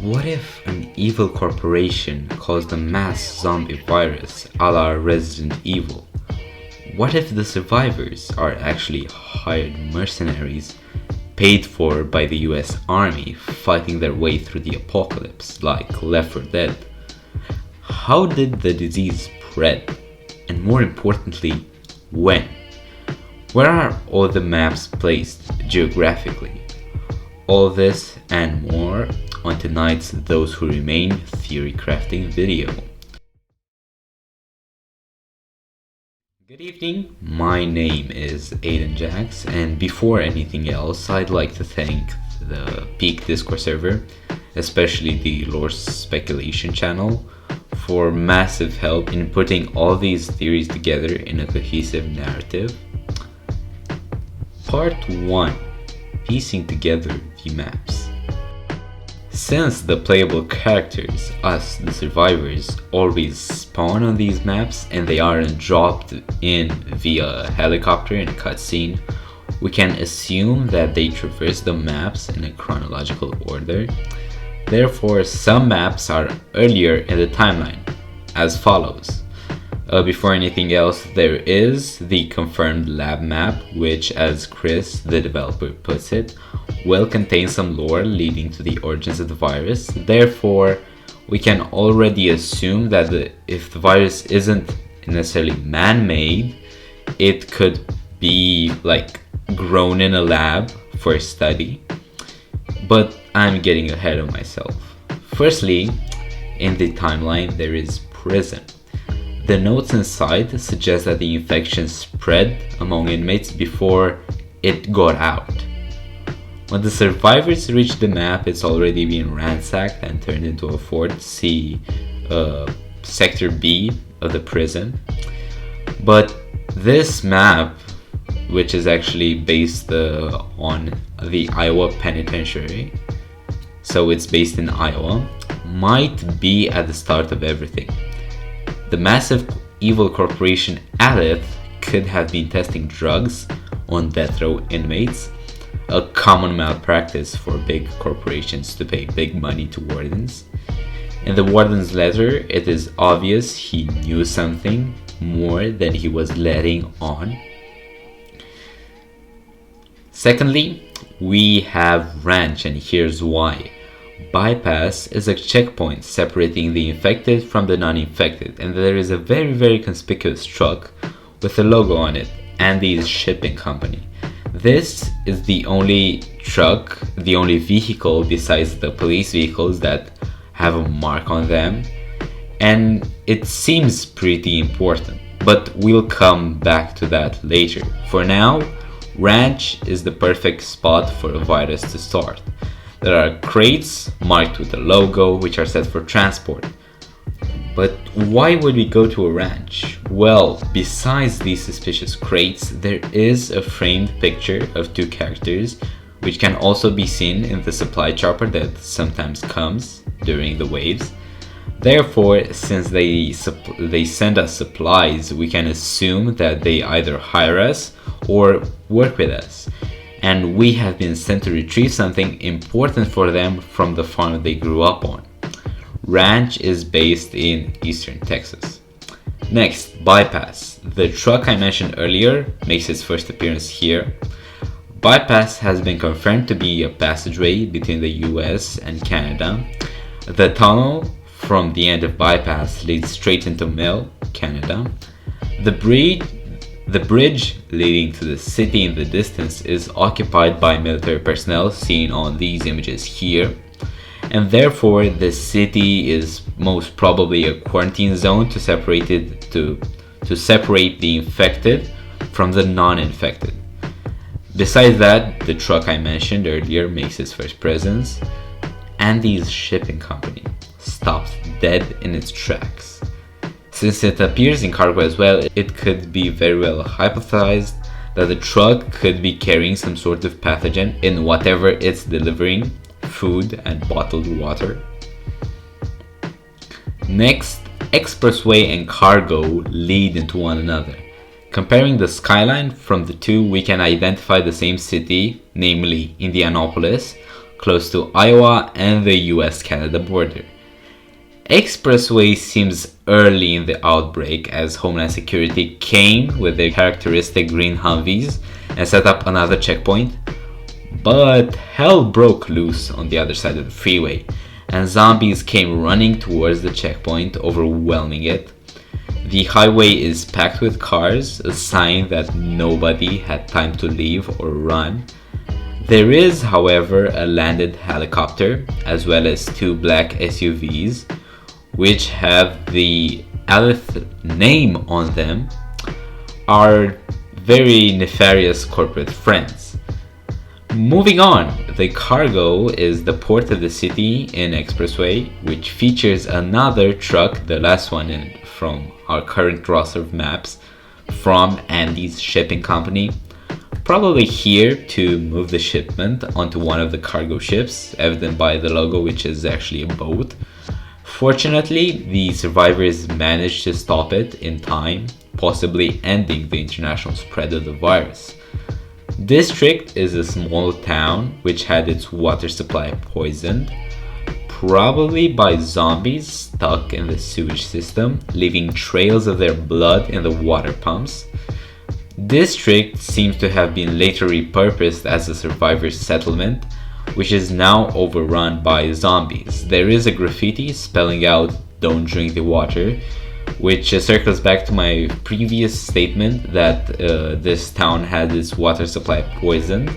What if an evil corporation caused a mass zombie virus a la Resident Evil? What if the survivors are actually hired mercenaries paid for by the US Army fighting their way through the apocalypse like Left 4 Dead? How did the disease spread? And more importantly, when? Where are all the maps placed geographically? All this and more on tonight's Those Who Remain theory crafting video. Good evening, my name is Aiden Jax, and before anything else, I'd like to thank the Peak Discord server, especially the Lore Speculation channel, for massive help in putting all these theories together in a cohesive narrative. Part 1. Piecing together the maps. Since the playable characters, us the survivors, always spawn on these maps and they aren't dropped in via helicopter in a cutscene, we can assume that they traverse the maps in a chronological order. Therefore, some maps are earlier in the timeline, as follows. Before anything else, there is the confirmed lab map, which, as Chris, the developer, puts it, will contain some lore leading to the origins of the virus. Therefore, we can already assume that if the virus isn't necessarily man-made, it could be like grown in a lab for study. But I'm getting ahead of myself. Firstly, in the timeline, there is prison. The notes inside suggest that the infection spread among inmates before it got out. When the survivors reach the map, it's already been ransacked and turned into a fort. See Sector B of the prison. But this map, which is actually based on the Iowa Penitentiary, so it's based in Iowa, might be at the start of everything. The massive evil corporation Aleph could have been testing drugs on death row inmates, a common malpractice for big corporations to pay big money to wardens. In the warden's letter, it is obvious he knew something more than he was letting on. Secondly, we have Ranch, and here's why. Bypass is a checkpoint separating the infected from the non-infected, and there is a very conspicuous truck with a logo on it, Andy's Shipping Company. This is the only truck, the only vehicle besides the police vehicles that have a mark on them, and it seems pretty important, but we'll come back to that later. For now, Ranch is the perfect spot for a virus to start. There are crates marked with a logo which are set for transport. But why would we go to a ranch? Well, besides these suspicious crates, there is a framed picture of two characters which can also be seen in the supply chopper that sometimes comes during the waves. Therefore, since they send us supplies, we can assume that they either hire us or work with us. And we have been sent to retrieve something important for them from the farm they grew up on. Ranch is based in eastern Texas. Next, Bypass. The truck I mentioned earlier makes its first appearance here. Bypass has been confirmed to be a passageway between the US and Canada. The tunnel from the end of Bypass leads straight into Mill, Canada. The bridge leading to the city in the distance is occupied by military personnel seen on these images here, and therefore the city is most probably a quarantine zone to separate the infected from the non-infected. Besides that, the truck I mentioned earlier makes its first presence. Andy's Shipping Company stops dead in its tracks. Since it appears in cargo as well, it could be very well hypothesized that the truck could be carrying some sort of pathogen in whatever it's delivering, food and bottled water. Next, expressway and cargo lead into one another. Comparing the skyline from the two, we can identify the same city, namely Indianapolis, close to Iowa and the US-Canada border. Expressway seems early in the outbreak, as Homeland Security came with their characteristic green Humvees and set up another checkpoint. But hell broke loose on the other side of the freeway, and zombies came running towards the checkpoint, overwhelming it. The highway is packed with cars, a sign that nobody had time to leave or run. There is, however, a landed helicopter, as well as two black SUVs, which have the Aleph name on them, are very nefarious corporate friends. Moving on, the cargo is the port of the city in Expressway, which features another truck, the last one from our current roster of maps, from Andy's Shipping Company, probably here to move the shipment onto one of the cargo ships, evident by the logo, which is actually a boat. Fortunately, the survivors managed to stop it in time, possibly ending the international spread of the virus. District is a small town which had its water supply poisoned, probably by zombies stuck in the sewage system, leaving trails of their blood in the water pumps. District seems to have been later repurposed as a survivors' settlement, which is now overrun by zombies. There is a graffiti spelling out "Don't drink the water," which circles back to my previous statement that this town had its water supply poisoned.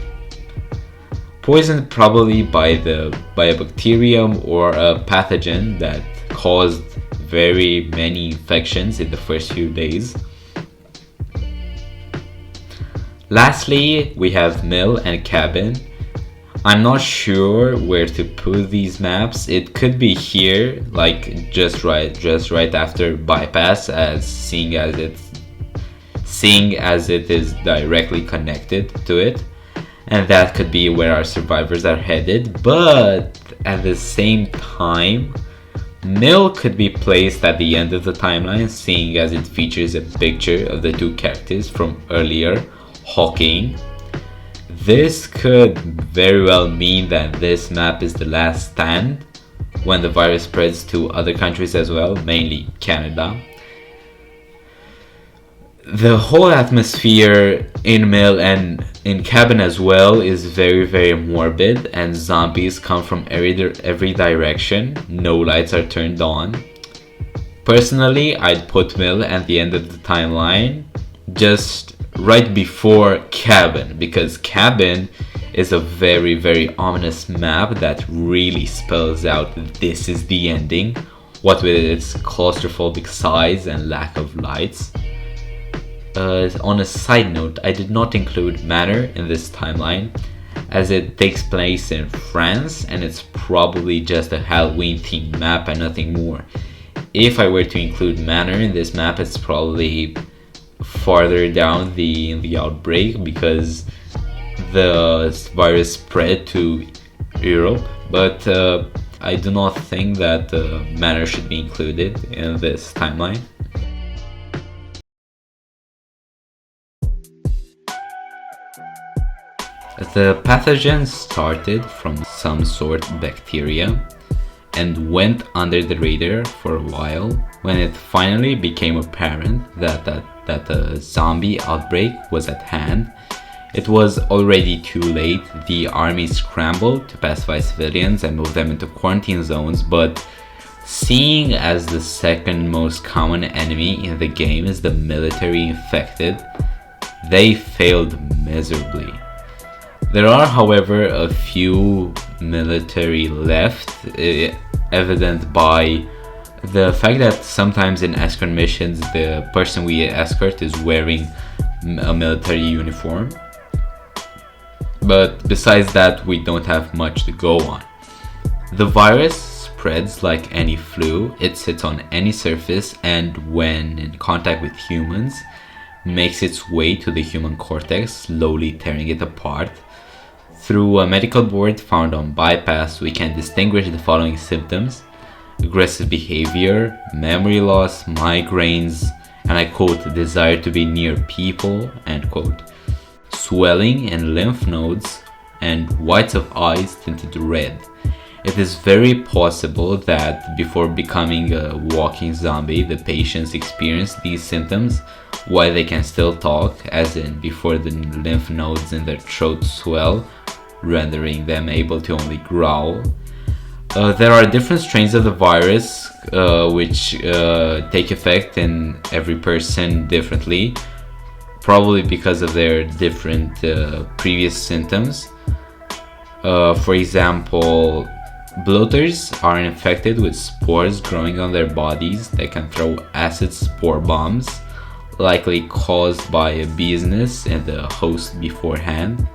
Poisoned probably by a bacterium or a pathogen that caused very many infections in the first few days. Lastly, we have mill and cabin. I'm not sure where to put these maps. It could be here, like just right after bypass, as seeing as it is directly connected to it, and that could be where our survivors are headed. But at the same time, mill could be placed at the end of the timeline, seeing as it features a picture of the two characters from earlier hockeying. This could very well mean that this map is the last stand when the virus spreads to other countries as well, mainly Canada. The whole atmosphere in mill and in cabin as well is very morbid, and zombies come from every direction. No lights are turned on. Personally, I'd put mill at the end of the timeline, just right before cabin, because cabin is a very ominous map that really spells out this is the ending, what with its claustrophobic size and lack of lights. On a side note, I did not include Manor in this timeline, as it takes place in France and it's probably just a Halloween themed map and nothing more. If I were to include Manor in this map, it's probably farther down in the outbreak, because the virus spread to Europe, but I do not think that Manor should be included in this timeline. The pathogen started from some sort of bacteria and went under the radar for a while. When it finally became apparent that a zombie outbreak was at hand, it was already too late. The army scrambled to pacify civilians and move them into quarantine zones, but seeing as the second most common enemy in the game is the military infected, they failed miserably. There are, however, a few military left, evident by the fact that sometimes in escort missions the person we escort is wearing a military uniform. But besides that, we don't have much to go on. The virus spreads like any flu. It sits on any surface, and when in contact with humans, makes its way to the human cortex, slowly tearing it apart. Through a medical board found on bypass, we can distinguish the following symptoms: aggressive behavior, memory loss, migraines, and I quote, desire to be near people, end quote, swelling in lymph nodes, and whites of eyes tinted red. It is very possible that before becoming a walking zombie, the patients experience these symptoms while they can still talk, as in before the lymph nodes in their throat swell, rendering them able to only growl. There are different strains of the virus which take effect in every person differently, probably because of their different previous symptoms. For example, bloaters are infected with spores growing on their bodies that can throw acid spore bombs, likely caused by a business in the host beforehand.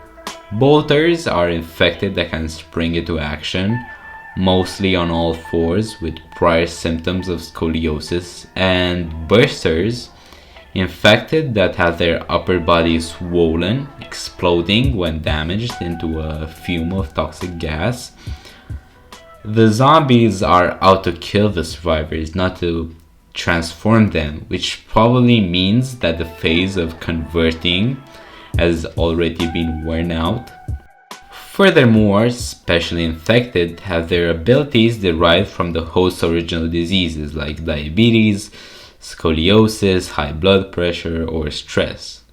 Bolters are infected that can spring into action, mostly on all fours with prior symptoms of scoliosis, and bursters, infected that have their upper body swollen, exploding when damaged into a fume of toxic gas. The zombies are out to kill the survivors, not to transform them, which probably means that the phase of converting has already been worn out. Furthermore, specially infected have their abilities derived from the host's original diseases like diabetes, scoliosis, high blood pressure, or stress.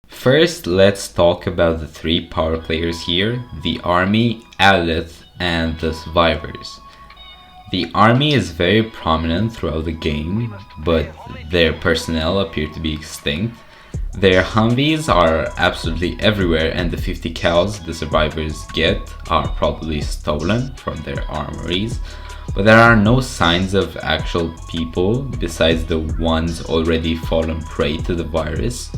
First, let's talk about the three power players here: the army, Aleth, and the survivors. The army is very prominent throughout the game, but their personnel appear to be extinct. Their Humvees are absolutely everywhere, and the 50 cals the survivors get are probably stolen from their armories, but there are no signs of actual people besides the ones already fallen prey to the virus.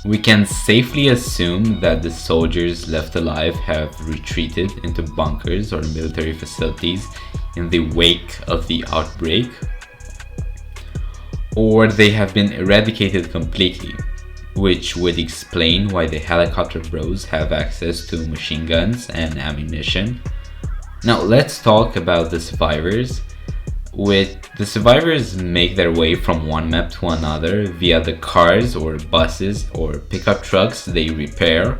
We can safely assume that the soldiers left alive have retreated into bunkers or military facilities in the wake of the outbreak, or they have been eradicated completely, which would explain why the helicopter bros have access to machine guns and ammunition. Now let's talk about the survivors. The survivors make their way from one map to another via the cars or buses or pickup trucks they repair,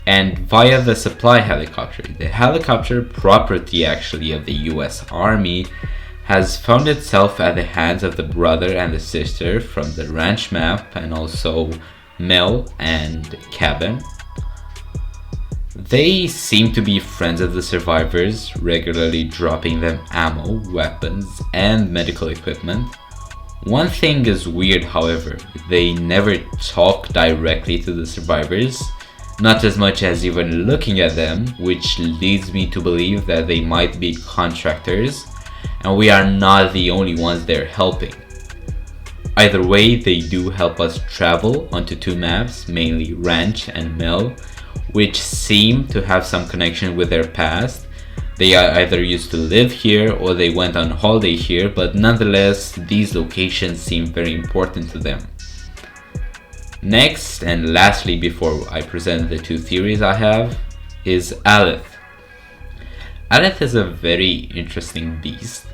and via the supply helicopter. The helicopter, property actually of the US Army, has found itself at the hands of the brother and the sister from the ranch map, and also Mel and Cabin. They seem to be friends of the survivors, regularly dropping them ammo, weapons, and medical equipment. One thing is weird, however: they never talk directly to the survivors, not as much as even looking at them, which leads me to believe that they might be contractors, and we are not the only ones they're helping. Either way, they do help us travel onto two maps, mainly Ranch and Mill, which seem to have some connection with their past. They either used to live here or they went on holiday here, but nonetheless, these locations seem very important to them. Next, and lastly before I present the two theories I have, is Aleth. Aleth is a very interesting beast.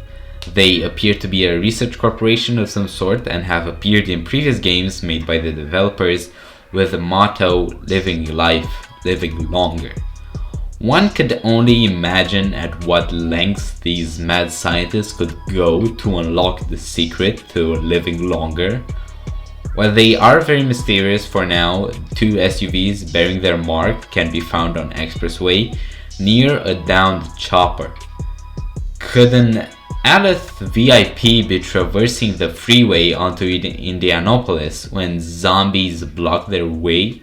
They appear to be a research corporation of some sort and have appeared in previous games made by the developers with the motto "living life, living longer." One could only imagine at what lengths these mad scientists could go to unlock the secret to living longer. While they are very mysterious for now, two SUVs bearing their mark can be found on Expressway near a downed chopper. Could an Aleth VIP be traversing the freeway onto Indianapolis when zombies block their way?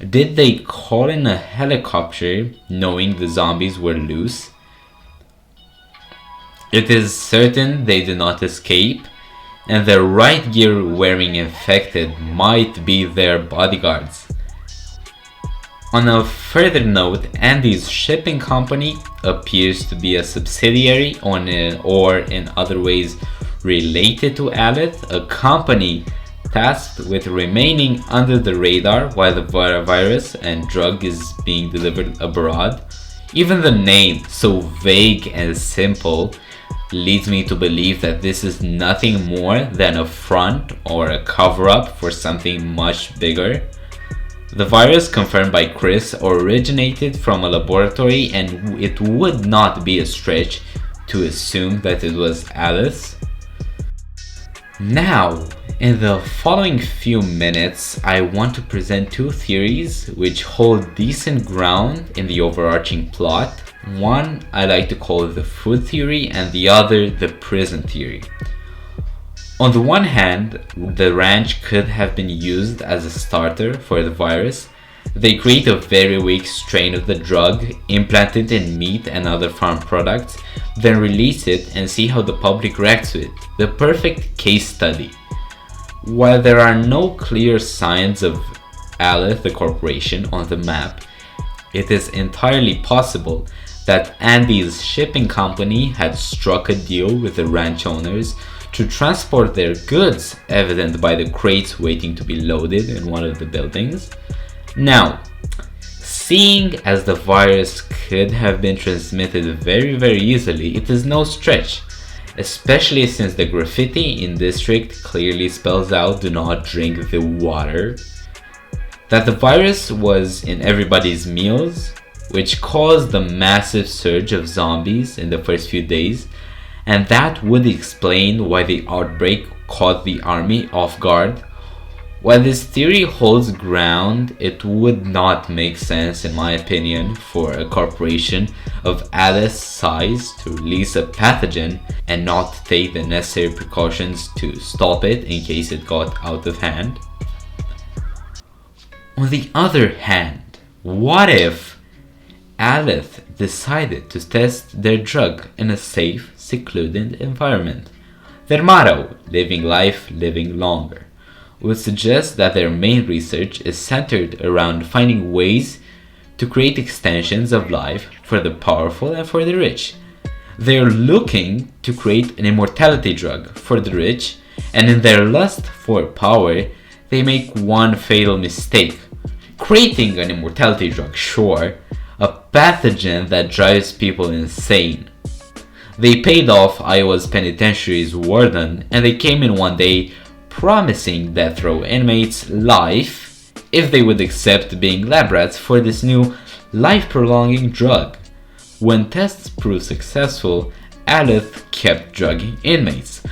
Did they call in a helicopter knowing the zombies were loose? It is certain they did not escape, and the riot gear wearing infected might be their bodyguards. On a further note, Andy's shipping company appears to be a subsidiary or in other ways related to Aleth, a company tasked with remaining under the radar while the virus and drug is being delivered abroad. Even the name, so vague and simple, leads me to believe that this is nothing more than a front or a cover-up for something much bigger. The virus, confirmed by Chris, originated from a laboratory, and it would not be a stretch to assume that it was Alice. Now, in the following few minutes, I want to present two theories which hold decent ground in the overarching plot. One I like to call the food theory, and the other the prison theory. On the one hand, the ranch could have been used as a starter for the virus. They create a very weak strain of the drug, implant it in meat and other farm products, then release it and see how the public reacts to it. The perfect case study. While there are no clear signs of Aleph, the corporation, on the map, it is entirely possible that Andy's shipping company had struck a deal with the ranch owners to transport their goods, evident by the crates waiting to be loaded in one of the buildings. Now, seeing as the virus could have been transmitted very easily, it is no stretch, especially since the graffiti in district clearly spells out "do not drink the water," that the virus was in everybody's meals, which caused the massive surge of zombies in the first few days, and that would explain why the outbreak caught the army off guard. While this theory holds ground, it would not make sense, in my opinion, for a corporation of Alice's size to release a pathogen and not take the necessary precautions to stop it in case it got out of hand. On the other hand, what if Aleph decided to test their drug in a safe, secluded environment? Their motto, living life, living longer, would suggest that their main research is centered around finding ways to create extensions of life for the powerful and for the rich. They're looking to create an immortality drug for the rich, and in their lust for power, they make one fatal mistake. Creating an immortality drug, sure, a pathogen that drives people insane. They paid off Iowa's penitentiary's warden, and they came in one day promising death row inmates life if they would accept being lab rats for this new life-prolonging drug. When tests proved successful, Aleph kept drugging inmates,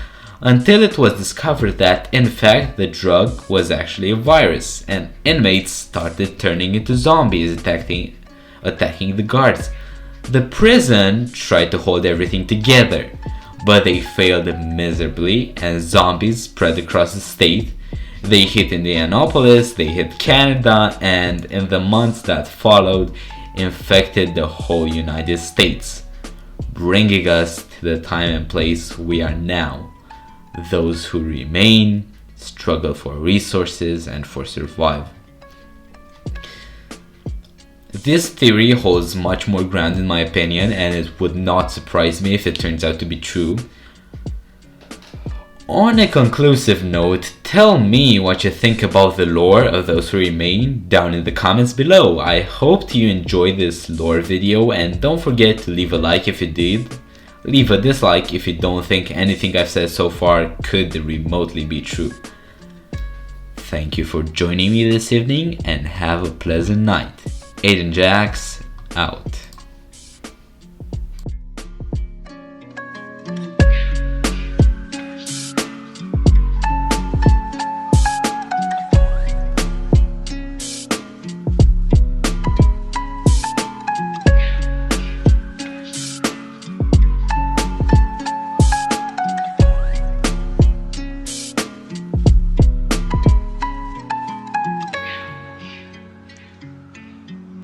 until it was discovered that in fact the drug was actually a virus, and inmates started turning into zombies, attacking the guards. The prison tried to hold everything together, but they failed miserably, and zombies spread across the state. They hit Indianapolis, they hit Canada, and in the months that followed, infected the whole United States, bringing us to the time and place we are now. Those who remain struggle for resources and for survival. This theory holds much more ground in my opinion, and it would not surprise me if it turns out to be true. On a conclusive note, tell me what you think about the lore of Those Who Remain down in the comments below. I hope you enjoyed this lore video, and don't forget to leave a like if you did. Leave a dislike if you don't think anything I've said so far could remotely be true. Thank you for joining me this evening, and have a pleasant night. Aiden Jax, out.